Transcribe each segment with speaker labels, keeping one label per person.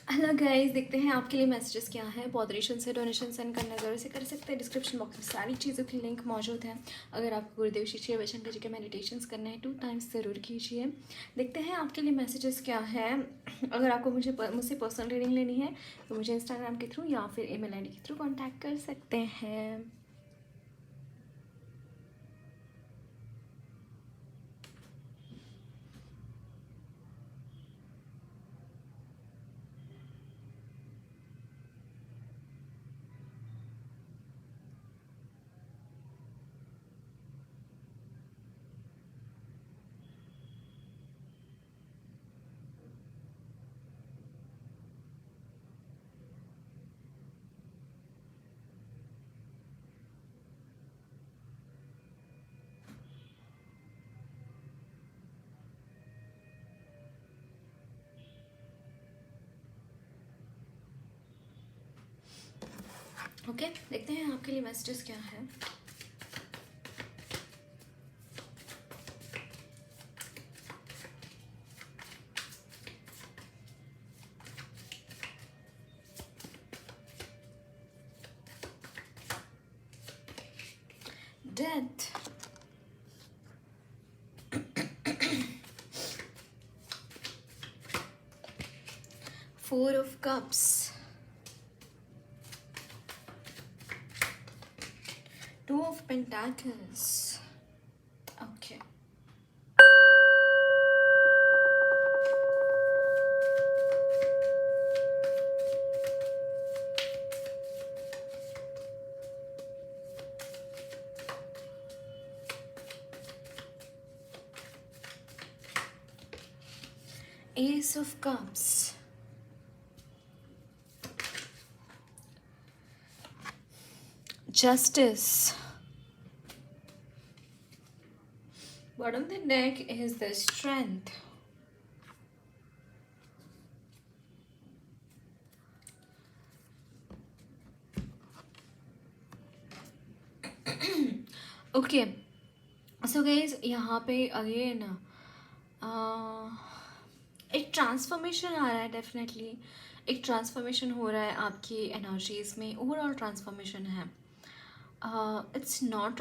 Speaker 1: Hello guys, देखते हैं आपके लिए मैसेजेस क्या है। मॉडरेशन से डोनेशन सेंड करना ज़रूर से कर सकते हैं। डिस्क्रिप्शन बॉक्स में सारी चीज़ों की लिंक मौजूद है। अगर आपको गुरुदेव श्री वैशंकर जी के मेडिटेशंस करने हैं 2 टाइम्स ज़रूर कीजिए। देखते हैं आपके लिए मैसेजेस क्या है। अगर आपको मुझसे पर्सनल रीडिंग लेनी है तो मुझे इंस्टाग्राम के थ्रू या फिर ईमेल आईडी के थ्रू कॉन्टैक्ट कर सकते हैं। ओके, देखते हैं आपके लिए मैसेजेस क्या है। Death, 4 of cups, 2 of pentacles. Okay. Ace of Cups, Justice. Bottom of the deck is the Strength. Okay, so guys यहाँ पे अगेन एक ट्रांसफॉर्मेशन आ रहा है। डेफिनेटली एक ट्रांसफॉर्मेशन हो रहा है आपकी एनर्जीज में। ओवरऑल ट्रांसफॉर्मेशन है। It's not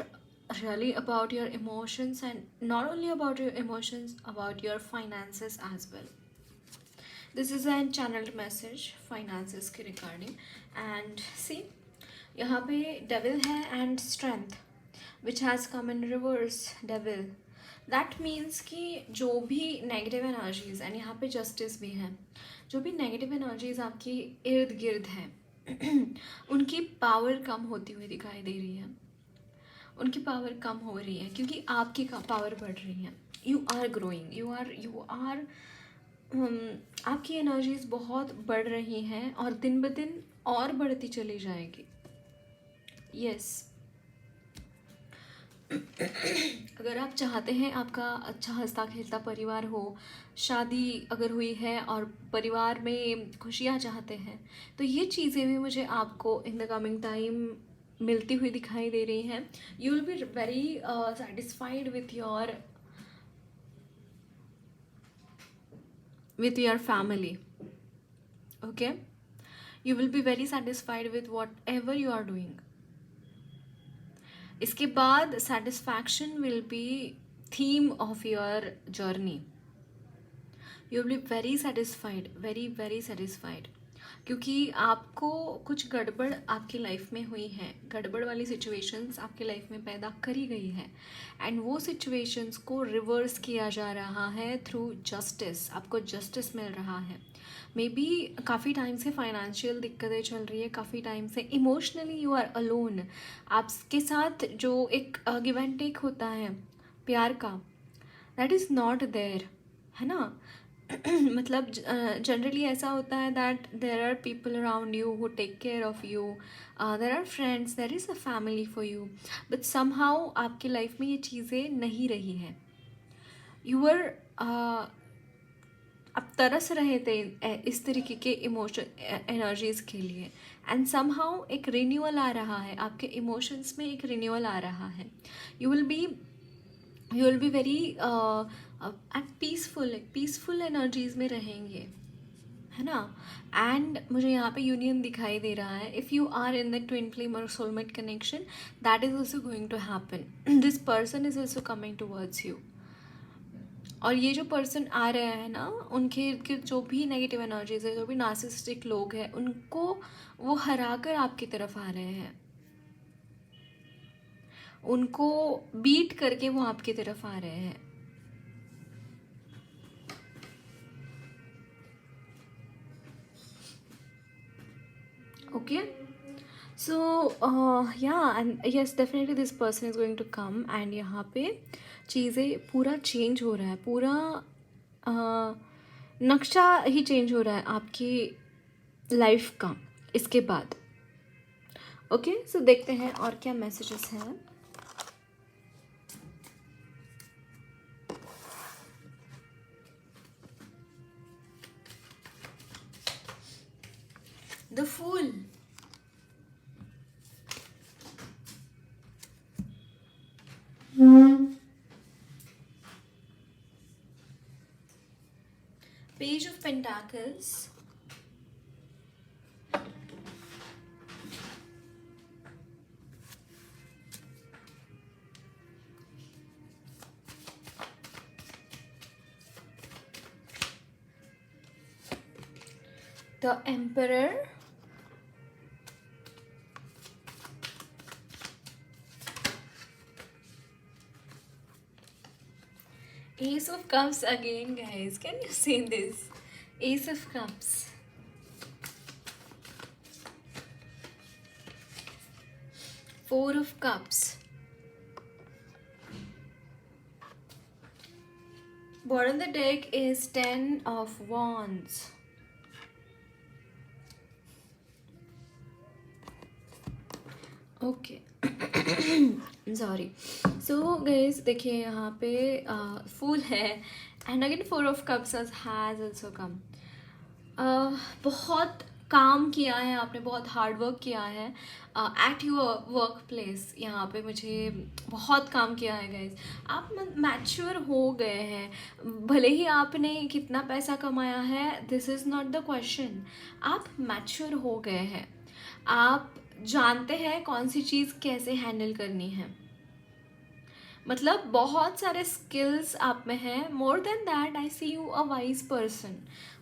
Speaker 1: really about your emotions, and not only about your emotions, about your finances as well. This is an channeled message finances के regarding. And see, यहाँ पे devil है and strength which has come in reverse. devil, that means कि जो भी negative energies, and यहाँ पे justice भी है, जो भी negative energies आपकी इर्द गिर्द हैं उनकी पावर कम होती हुई दिखाई दे रही है। उनकी पावर कम हो रही है क्योंकि आपकी पावर बढ़ रही है। You are growing, you are आपकी एनर्जीज बहुत बढ़ रही हैं और दिन ब दिन और बढ़ती चली जाएगी। यस, अगर आप चाहते हैं आपका अच्छा हंसता खेलता परिवार हो, शादी अगर हुई है और परिवार में खुशियाँ चाहते हैं, तो ये चीज़ें भी मुझे आपको इन द कमिंग टाइम मिलती हुई दिखाई दे रही हैं। You will be very satisfied with your family. Okay, you will be very satisfied with whatever you are doing. इसके बाद satisfaction will be theme of your journey. You will be very satisfied, very very satisfied, क्योंकि आपको कुछ गड़बड़ आपकी life में हुई है। गड़बड़ वाली सिचुएशंस आपकी लाइफ में पैदा करी गई है एंड वो सिचुएशंस को रिवर्स किया जा रहा है थ्रू जस्टिस। आपको जस्टिस मिल रहा है। मे बी काफ़ी टाइम से फाइनेंशियल दिक्कतें चल रही है, काफ़ी टाइम से इमोशनली यू आर अलोन। आपके साथ जो एक गिव एंड टेक होता है प्यार का, दैट इज़ नॉट देयर, है ना। मतलब जनरली ऐसा होता है that there are people around you who take care of you, there are friends, there is a family for you, but somehow आपकी लाइफ में ये चीज़ें नहीं रही हैं। यू आर आप तरस रहे थे इस तरीके के इमोशन एनर्जीज़ के लिए, एंड समहाउ एक रिन्यूअल आ रहा है आपके इमोशंस में, एक रिन्यूअल आ रहा है। You will be very and peaceful energies में रहेंगे, है ना। एंड मुझे यहाँ पे यूनियन दिखाई दे रहा है। If you are in the twin flame और soulmate connection, that is also going to happen. This person is also coming towards you. और ये जो पर्सन आ रहे हैं ना, उनके इर्द गिर्द जो भी नेगेटिव एनर्जीज है, जो भी नार्सिसिस्टिक लोग हैं, उनको वो हरा कर आपकी तरफ आ रहे हैं। उनको बीट करके वो आपकी तरफ आ रहे हैं। ओके, सो या and yes, definitely this person is going to come. And यहाँ पे चीज़ें पूरा चेंज हो रहा है, पूरा नक्शा ही चेंज हो रहा है आपकी लाइफ का इसके बाद। ओके, सो देखते हैं और क्या मैसेजेस हैं। The fool, page of pentacles, the emperor, Ace of Cups again, guys. Can you see this? Ace of Cups. Four of Cups. Bottom of the deck is Ten of Wands. Okay. Sorry. So guys देखिए यहाँ पे फूल है and again four of cups has also come. बहुत काम किया है आपने, बहुत हार्ड वर्क किया है एट योर वर्क प्लेस। यहाँ पे मुझे बहुत काम किया है गाइज। आप मैच्योर हो गए हैं। भले ही आपने कितना पैसा कमाया है, this is not the question. आप मैच्योर हो गए हैं। आप जानते हैं कौन सी चीज़ कैसे हैंडल करनी है। मतलब बहुत सारे स्किल्स आप में हैं। More than that I see you a wise person.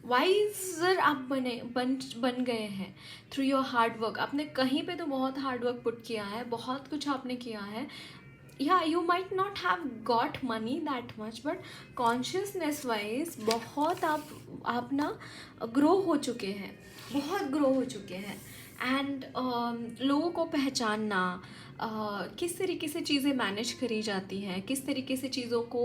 Speaker 1: Wiser आप बन गए हैं थ्रू योर हार्ड वर्क। आपने कहीं पे तो बहुत हार्ड वर्क पुट किया है, बहुत कुछ आपने किया है। या you might not have got money that much, but consciousness wise बहुत आप ना ग्रो हो चुके हैं, बहुत ग्रो हो चुके हैं। एंड लोगों को पहचानना, किस तरीके से चीज़ें मैनेज करी जाती हैं, किस तरीके से चीज़ों को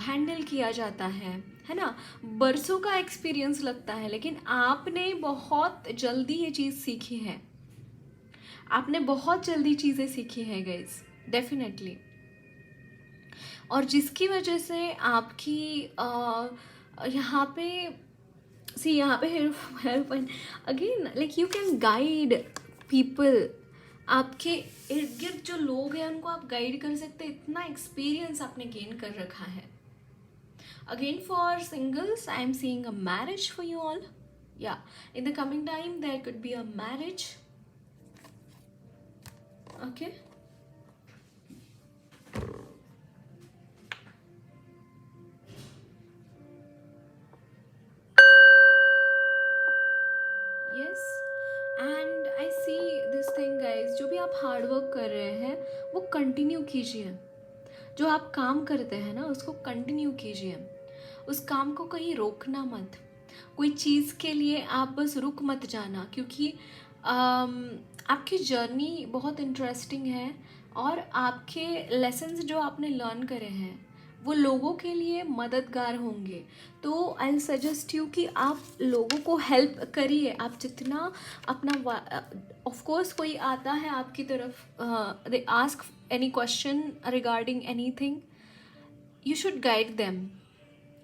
Speaker 1: हैंडल किया जाता है ना। बरसों का एक्सपीरियंस लगता है, लेकिन आपने बहुत जल्दी ये चीज़ सीखी है। आपने बहुत जल्दी चीज़ें सीखी है गाइस, डेफिनेटली। और जिसकी वजह से आपकी यहाँ पे सी यहाँ पे help again, like you can guide people. आपके इर्द गिर्द जो लोग हैं उनको आप गाइड कर सकते हैं। इतना एक्सपीरियंस आपने गेन कर रखा है। Again for singles I am seeing a marriage for you all. या in the coming time there could be a marriage. Okay, yes and I see this thing guys. जो भी आप हार्ड वर्क कर रहे हैं वो कंटिन्यू कीजिए। जो आप काम करते हैं ना उसको कंटिन्यू कीजिए। उस काम को कहीं रोकना मत। कोई चीज़ के लिए आप बस रुक मत जाना, क्योंकि आपकी जर्नी बहुत इंटरेस्टिंग है और आपके लेसन्स जो आपने लर्न करे हैं वो लोगों के लिए मददगार होंगे। तो आई सजेस्ट यू कि आप लोगों को हेल्प करिए। आप जितना अपना ऑफ कोर्स कोई आता है आपकी तरफ, they ask any question regarding anything, you should guide them.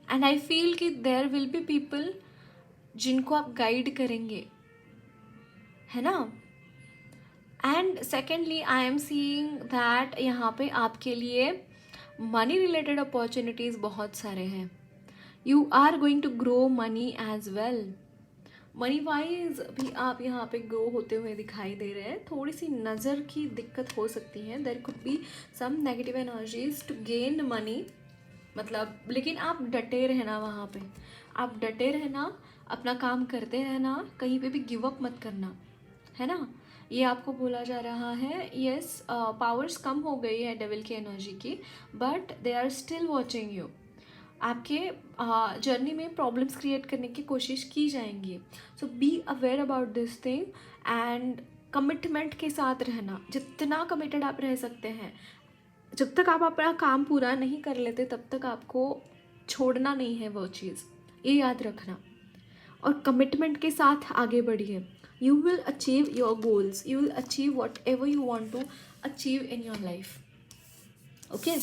Speaker 1: And I feel कि देयर विल बी पीपल जिनको आप गाइड करेंगे, है ना। And secondly I am seeing that यहाँ पे आपके लिए मनी रिलेटेड अपॉर्चुनिटीज़ बहुत सारे हैं। You are going to grow money as well. Money wise भी आप यहाँ पे ग्रो होते हुए दिखाई दे रहे हैं। थोड़ी सी नज़र की दिक्कत हो सकती है, there could be some negative energies to gain money, मतलब लेकिन आप डटे रहना वहाँ पे, आप डटे रहना, अपना काम करते रहना, कहीं पे भी गिव अप मत करना, है ना। ये आपको बोला जा रहा है। यस, पावर्स कम हो गई है डेविल की एनर्जी की, but they are still watching you. आपके जर्नी में प्रॉब्लम्स क्रिएट करने की कोशिश की जाएंगी। So be aware about this thing and commitment के साथ रहना, जितना कमिटेड आप रह सकते हैं। जब तक आप अपना काम पूरा नहीं कर लेते तब तक आपको छोड़ना नहीं है वो चीज़, ये याद रखना, और कमिटमेंट के साथ आगे बढ़िए। You will achieve your goals, you will achieve whatever you want to achieve in your life. Okay,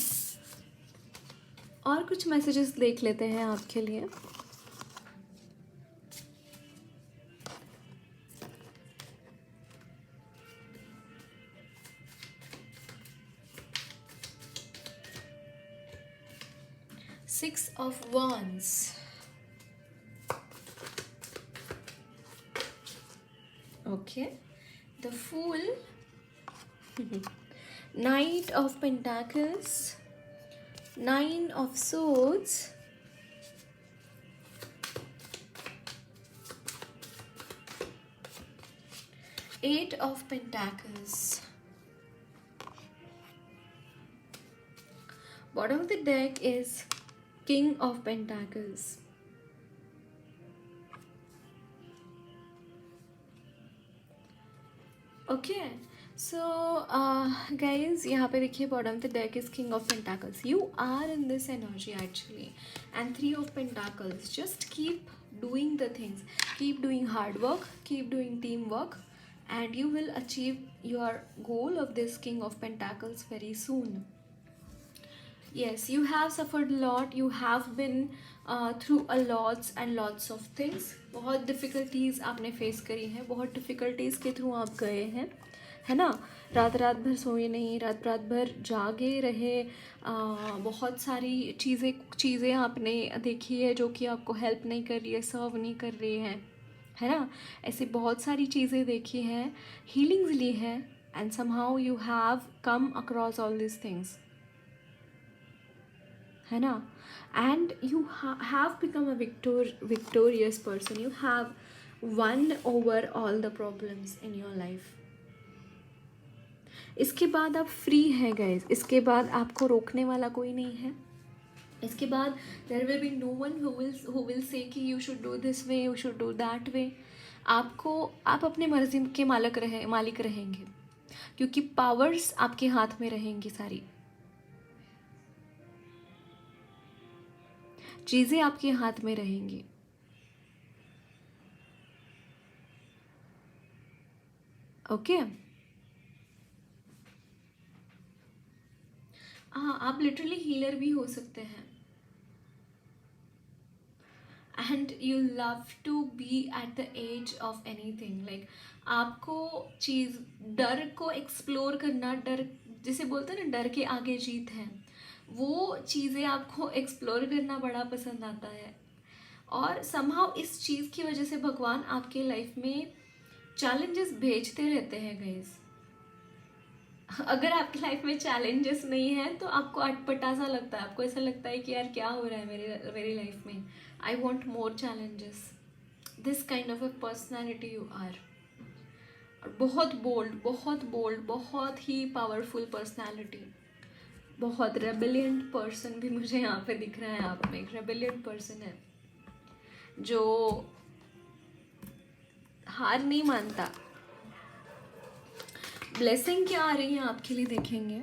Speaker 1: और कुछ मैसेजेस देख लेते हैं आपके लिए। Six of Wands. Okay. The Fool. Knight of Pentacles. Nine of Swords. Eight of Pentacles. Bottom of the deck is King of Pentacles. Okay, so guys, यहाँ पे देखिए bottom of the deck is King of Pentacles. You are in this energy actually, and Three of Pentacles. Just keep doing the things, keep doing hard work, keep doing teamwork, and you will achieve your goal of this King of Pentacles very soon. Yes, you have suffered a lot, you have been through a lots and lots of things. बहुत difficulties आपने face करी हैं, बहुत difficulties के through आप गए हैं, है ना। रात रात भर सोए नहीं, रात रात भर जागे रहे, बहुत सारी चीज़ें आपने देखी है जो कि आपको हेल्प नहीं कर रही है, सर्व नहीं कर रही है ना। ऐसी बहुत सारी चीज़ें देखी हैं, हीलिंग्स ली है, and somehow you have come across all this things, है ना। And you have become a victorious person. You have won over all the problems in your life. इसके बाद आप फ्री हैं गाइज, इसके बाद आपको रोकने वाला कोई नहीं है। इसके बाद there will be no one who will say that you should do this way, you should do that way. आप अपने मर्जी के मालिक रहेंगे, क्योंकि पावर्स आपके हाथ में रहेंगी, सारी चीज़ें आपके हाथ में रहेंगी। ओके, हाँ, आप लिटरली हीलर भी हो सकते हैं। And you love to be at the edge of anything, like आपको डर को एक्सप्लोर करना, डर जिसे बोलते हैं ना, डर के आगे जीत है, वो चीज़ें आपको एक्सप्लोर करना बड़ा पसंद आता है। और समहाउ इस चीज़ की वजह से भगवान आपके लाइफ में चैलेंजेस भेजते रहते हैं गाइस। अगर आपकी लाइफ में चैलेंजेस नहीं है तो आपको अटपटा सा लगता है, आपको ऐसा लगता है कि यार क्या हो रहा है मेरी लाइफ में, I want more challenges. This kind of a personality you are. बहुत बोल्ड, बहुत ही पावरफुल पर्सनैलिटी, बहुत रेबिलियंट पर्सन भी मुझे यहाँ पे दिख रहा है। आप में एक रेबिलियंट पर्सन है जो हार नहीं मानता। ब्लेसिंग क्या आ रही है आपके लिए देखेंगे।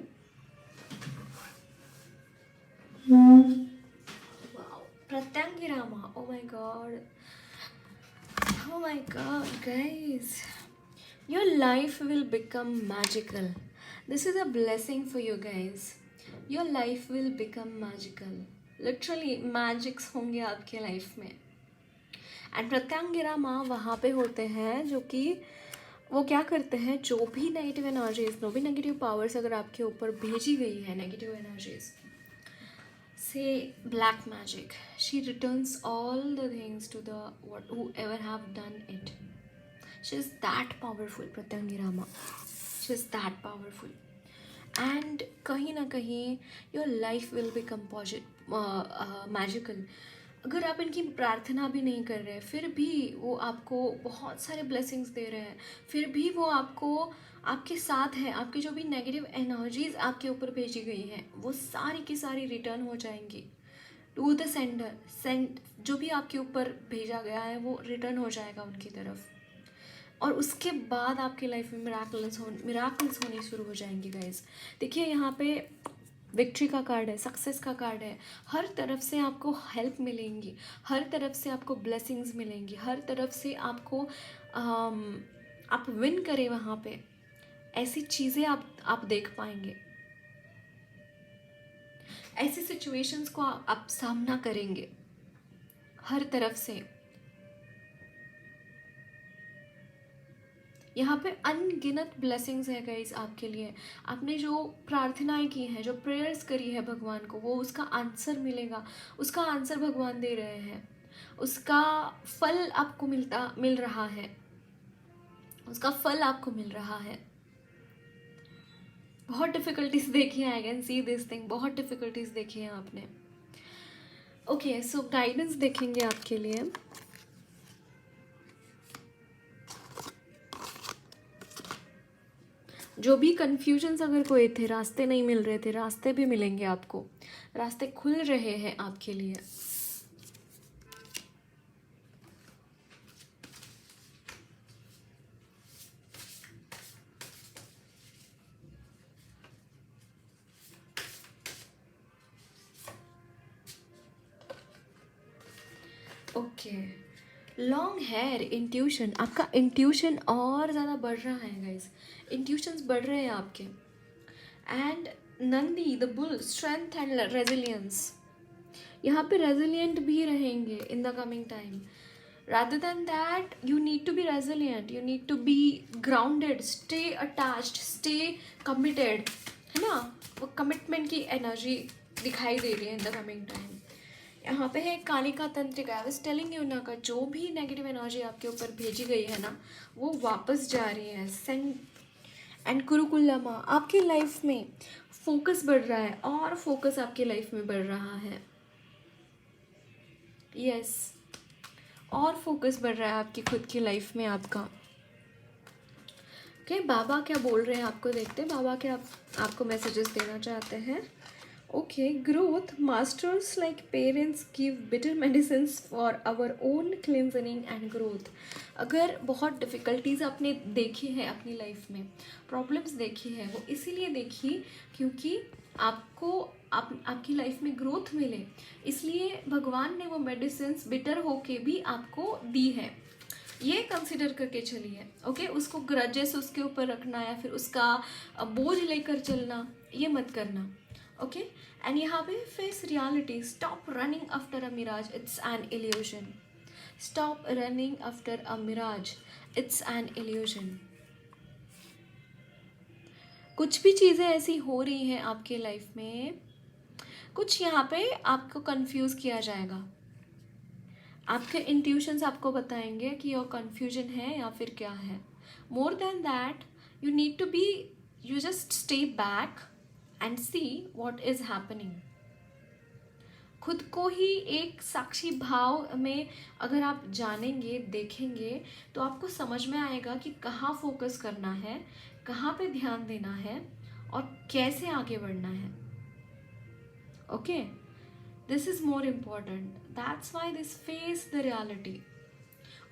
Speaker 1: प्रत्यंगिरामा, oh my god guys, your life will become magical. This is a blessing for you guys. Your life will become magical. Literally magics होंगे आपके लाइफ में। एंड प्रत्यंगिरा माँ वहाँ पे होते हैं जो कि वो क्या करते हैं, जो भी नेगेटिव एनर्जीज, जो भी नेगेटिव पावर्स अगर आपके ऊपर भेजी गई है, negative energies, say black magic. She returns all the things to the what whoever have done it. She is that powerful, Pratyangi Rama. She is that powerful. And कहीं ना कहीं your life will become magical. अगर आप इनकी प्रार्थना भी नहीं कर रहे, फिर भी वो आपको बहुत सारे ब्लेसिंग्स दे रहे हैं, फिर भी वो आपको आपके साथ है, आपकी जो भी नेगेटिव एनर्जीज आपके ऊपर भेजी गई हैं वो सारी की सारी रिटर्न हो जाएंगी टू द सेंडर. जो भी आपके ऊपर भेजा गया है वो रिटर्न हो जाएगा उनकी तरफ. और उसके बाद आपकी लाइफ में मिराकल्स होनी शुरू हो जाएंगी गाइज. देखिए यहाँ पे विक्ट्री का कार्ड है, सक्सेस का कार्ड है. हर तरफ से आपको हेल्प मिलेंगी, हर तरफ से आपको ब्लेसिंग्स मिलेंगी, हर तरफ से आपको आप विन करें वहाँ पे ऐसी चीज़ें आप देख पाएंगे. ऐसी सिचुएशंस को आप सामना करेंगे हर तरफ से. यहाँ पे अनगिनत ब्लेसिंग्स है गाइज आपके लिए. आपने जो प्रार्थनाएं की हैं, जो प्रेयर्स करी है भगवान को, वो उसका आंसर मिलेगा. उसका आंसर भगवान दे रहे हैं, उसका फल आपको मिल रहा है, उसका फल आपको मिल रहा है. बहुत डिफ़िकल्टीज देखी है, I can see this thing. बहुत डिफ़िकल्टीज देखी है आपने. ओके, सो गाइडेंस देखेंगे आपके लिए. जो भी कन्फ्यूजन्स अगर कोई थे, रास्ते नहीं मिल रहे थे, रास्ते भी मिलेंगे आपको. रास्ते खुल रहे हैं आपके लिए. Okay, long hair intuition. आपका इंट्यूशन और ज़्यादा बढ़ रहा है गाइज. इंट्यूशंस बढ़ रहे हैं आपके. And Nandi the bull, strength and resilience. यहाँ पे रेजिलियंट भी रहेंगे इन the coming time. rather than that, you need to be resilient, you need to be grounded, stay attached, stay committed, है ना. वो कमिटमेंट की एनर्जी दिखाई दे रही है इन द कमिंग टाइम. यहाँ पे है कालिका तंत्रिका. आई वाज टेलिंग यू ना, का जो भी नेगेटिव एनर्जी आपके ऊपर भेजी गई है ना, वो वापस जा रही है. एंड कुरुकुलमा, आपकी लाइफ में फोकस बढ़ रहा है, और फोकस आपकी लाइफ में बढ़ रहा है. यस, और फोकस बढ़ रहा है आपकी खुद की लाइफ में आपका. ओके, बाबा क्या बोल रहे हैं आपको देखते हैं. बाबा क्या आपको मैसेजेस देना चाहते हैं. Okay, growth. Masters like parents give bitter medicines for our own cleansing and growth. अगर बहुत डिफ़िकल्टीज़ आपने देखी है अपनी लाइफ में, प्रॉब्लम्स देखी है, वो इसीलिए देखी क्योंकि आपको आपकी लाइफ में ग्रोथ मिले, इसलिए भगवान ने वो मेडिसिन्स बिटर होके भी आपको दी है. ये कंसिडर करके चलिए. ओके, उसको ग्रजेस उसके ऊपर रखना या फिर उसका बोझ लेकर चलना, ये मत करना. ओके, एंड यहाँ पे face reality. Stop running after a mirage, it's an illusion. Stop running after a mirage, it's an illusion. कुछ भी चीज़ें ऐसी हो रही हैं आपके लाइफ में, कुछ यहाँ पे आपको कंफ्यूज किया जाएगा. आपके इंट्यूशंस आपको बताएंगे कि ये कन्फ्यूजन है या फिर क्या है. More than that, you need to be, you just stay back and see what is happening. खुद को ही एक साक्षी भाव में अगर आप जानेंगे, देखेंगे, तो आपको समझ में आएगा कि कहाँ फोकस करना है, कहाँ पे ध्यान देना है और कैसे आगे बढ़ना है. Okay, this is more important. That's why this face the reality.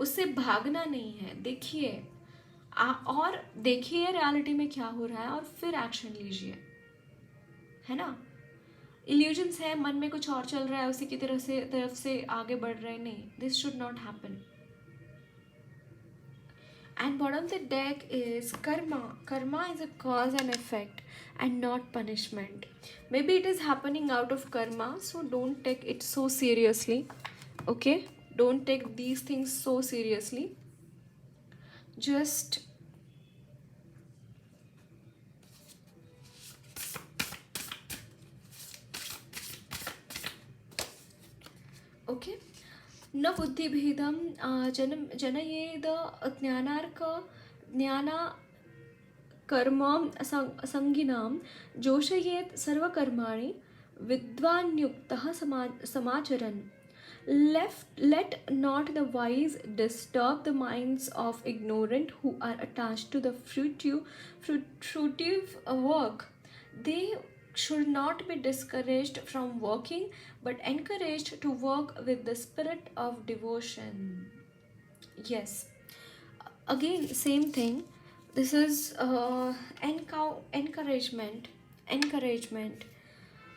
Speaker 1: उससे भागना नहीं है. देखिए और देखिए रियलिटी में क्या हो रहा है और फिर एक्शन लीजिए, है ना. इल्यूजन्स है, मन में कुछ और चल रहा है, उसी की तरफ से आगे बढ़ रहे हैं. नहीं, this should not happen. And bottom of the deck is karma. Karma is a cause and effect and not punishment. Maybe it is happening out of karma, so don't take it so seriously. Okay? Don't take these things so seriously. Just न बुद्धिभेदं जनयेद ज्ञानार्क ज्ञाना कर्म संगिनां जोषयेत् सर्वकर्माणि विद्वान्युक्तः समाचरन्. Let not the wise disturb the minds of ignorant who are attached to the fruitive work. They should not be discouraged from working, but encouraged to work with the spirit of devotion. Yes, again same thing. This is encouragement.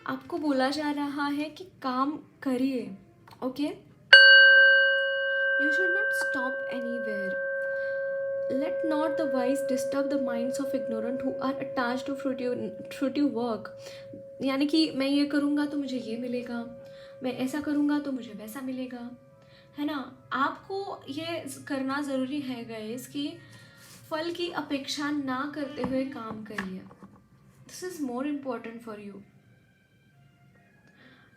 Speaker 1: आपको बोला जा रहा है कि काम करिए. Okay, you should not stop anywhere. Let not the wise disturb the minds of ignorant who are attached to fruitive work. यानी कि मैं ये करूँगा तो मुझे ये मिलेगा, मैं ऐसा करूँगा तो मुझे वैसा मिलेगा, है ना. आपको ये करना ज़रूरी है गाइस कि फल की अपेक्षा ना करते हुए काम करिए. This is more important for you.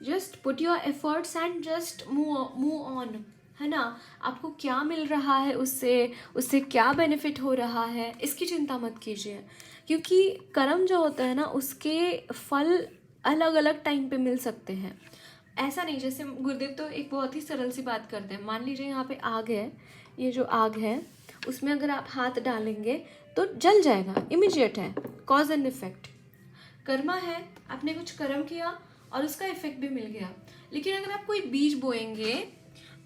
Speaker 1: Just put your efforts and just move on, है ना. आपको क्या मिल रहा है उससे क्या बेनिफिट हो रहा है, इसकी चिंता मत कीजिए. क्योंकि कर्म जो होता है ना, उसके फल अलग अलग टाइम पे मिल सकते हैं. ऐसा नहीं, जैसे गुरुदेव तो एक बहुत ही सरल सी बात करते हैं. मान लीजिए यहाँ पे आग है, ये जो आग है उसमें अगर आप हाथ डालेंगे तो जल जाएगा, इमीडिएट है, कॉज एंड इफेक्ट. कर्मा है, आपने कुछ कर्म किया और उसका इफेक्ट भी मिल गया. लेकिन अगर आप कोई बीज बोएंगे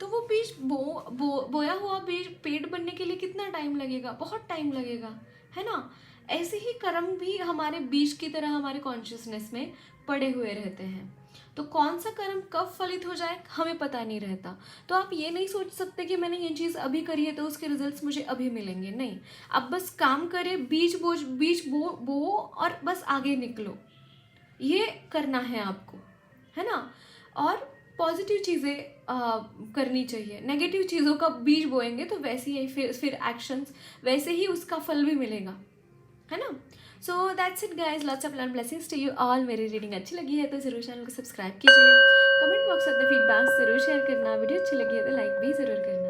Speaker 1: तो वो बीज बोया हुआ बीज पेड़ बनने के लिए कितना टाइम लगेगा, बहुत टाइम लगेगा, है ना. ऐसे ही कर्म भी हमारे बीज की तरह हमारे कॉन्शियसनेस में पड़े हुए रहते हैं. तो कौन सा कर्म कब फलित हो जाए हमें पता नहीं रहता. तो आप ये नहीं सोच सकते कि मैंने ये चीज़ अभी करी है तो उसके रिजल्ट्स मुझे अभी मिलेंगे. नहीं, आप बस काम करें, बीज बो और बस आगे निकलो. ये करना है आपको, है ना. और पॉजिटिव चीज़ें करनी चाहिए. नेगेटिव चीज़ों का बीज बोएंगे तो वैसे ही फिर एक्शंस वैसे ही उसका फल भी मिलेगा, है ना. So that's it guys, lots of learn blessings to you all. मेरी रीडिंग अच्छी लगी है तो ज़रूर चैनल को सब्सक्राइब कीजिए. कमेंट बॉक्स में अपने फीडबैक ज़रूर शेयर करना. वीडियो अच्छी लगी है तो लाइक भी ज़रूर करना.